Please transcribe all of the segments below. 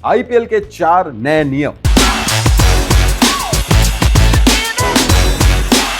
IPL के 4 नए नियम।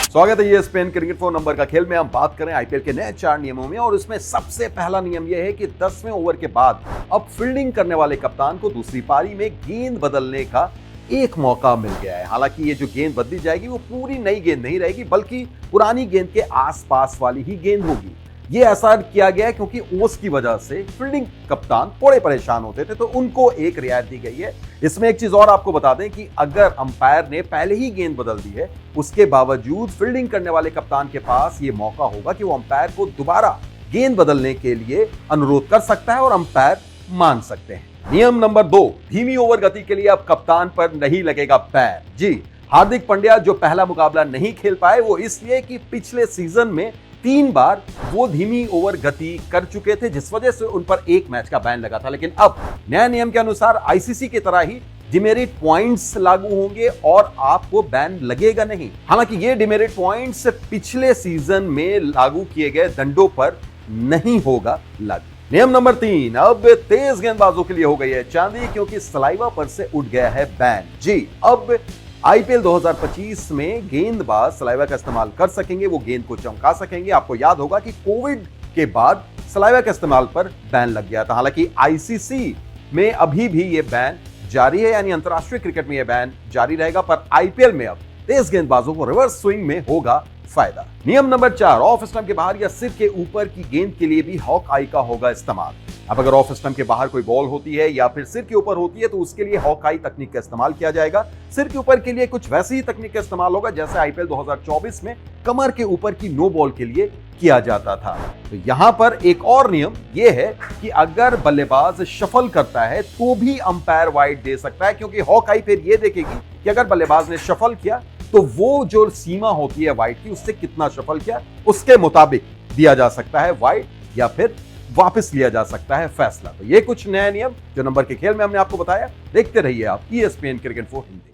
स्वागत है ESPN क्रिकेट फोन नंबर का खेल में। हम बात करें आईपीएल के नए 4 नियमों में और उसमें सबसे पहला नियम यह है कि 10वें ओवर के बाद अब फील्डिंग करने वाले कप्तान को दूसरी पारी में गेंद बदलने का एक मौका मिल गया है। हालांकि ये जो गेंद बदली जाएगी वो पूरी नई गेंद नहीं रहेगी, बल्कि पुरानी गेंद के आसपास वाली ही गेंद होगी। ये ऐसा किया गया है क्योंकि ओस की वजह से फील्डिंग कप्तान थोड़े परेशान होते थे, तो उनको एक रियायत दी गई है। इसमें एक चीज और आपको बता दें कि अगर अंपायर ने पहले ही गेंद बदल दी है, उसके बावजूद फील्डिंग करने वाले कप्तान के पास ये मौका होगा कि वो अंपायर को दोबारा गेंद बदलने के लिए अनुरोध कर सकता है और अंपायर मान सकते हैं। नियम नंबर 2, धीमी ओवर गति के लिए अब कप्तान पर नहीं लगेगा बैन। जी, हार्दिक पांड्या जो पहला मुकाबला नहीं खेल पाए वो इसलिए कि पिछले सीजन में 3 बार वो धीमी ओवर गति कर चुके थे, जिस वजह से उन पर एक मैच का बैन लगा था। लेकिन अब नया नियम के अनुसार आईसीसी की तरह ही डिमेरिट पॉइंट्स लागू होंगे और आपको बैन लगेगा नहीं। हालांकि ये डिमेरिट पॉइंट्स पिछले सीजन में लागू किए गए दंडों पर नहीं होगा लागू। नियम नंबर 3, अब तेज गेंदबाजों के लिए हो गई है चांदी, क्योंकि सलाइवा पर से उठ गया है बैन। जी, अब आईपीएल 2025 में गेंदबाज सलाइवा का इस्तेमाल कर सकेंगे, वो गेंद को चमका सकेंगे। आपको याद होगा कि कोविड के बाद सलाइवा के इस्तेमाल पर बैन लग गया था। हालांकि आईसीसी में अभी भी ये बैन जारी है, यानी अंतरराष्ट्रीय क्रिकेट में ये बैन जारी रहेगा, पर आईपीएल में अब तेज गेंदबाजों को रिवर्स स्विंग में होगा फायदा। नियम नंबर 4, ऑफ स्टंप के बाहर या सिर के ऊपर की गेंद के लिए भी हॉक आई का होगा इस्तेमाल। अब अगर ऑफ स्टंप के बाहर कोई बॉल होती है या फिर सिर के ऊपर होती है तो उसके लिए हॉक आई तकनीक का इस्तेमाल किया जाएगा। सिर के ऊपर के लिए कुछ वैसी ही तकनीक का इस्तेमाल होगा जैसे आईपीएल 2024 में कमर के ऊपर की नो बॉल के लिए किया जाता था। तो यहां पर एक और नियम यह है कि अगर बल्लेबाज शफल करता है तो भी अंपायर वाइड दे सकता है, क्योंकि हॉक आई फिर यह देखेगी कि अगर बल्लेबाज ने शफल किया तो वो जो सीमा होती है वाइड की, उससे कितना शफल किया उसके मुताबिक दिया जा सकता है वाइड या फिर वापस लिया जा सकता है फैसला। तो ये कुछ नए नियम जो नंबर के खेल में हमने आपको बताया। देखते रहिए आप ESPN क्रिकेट 4 हिंदी।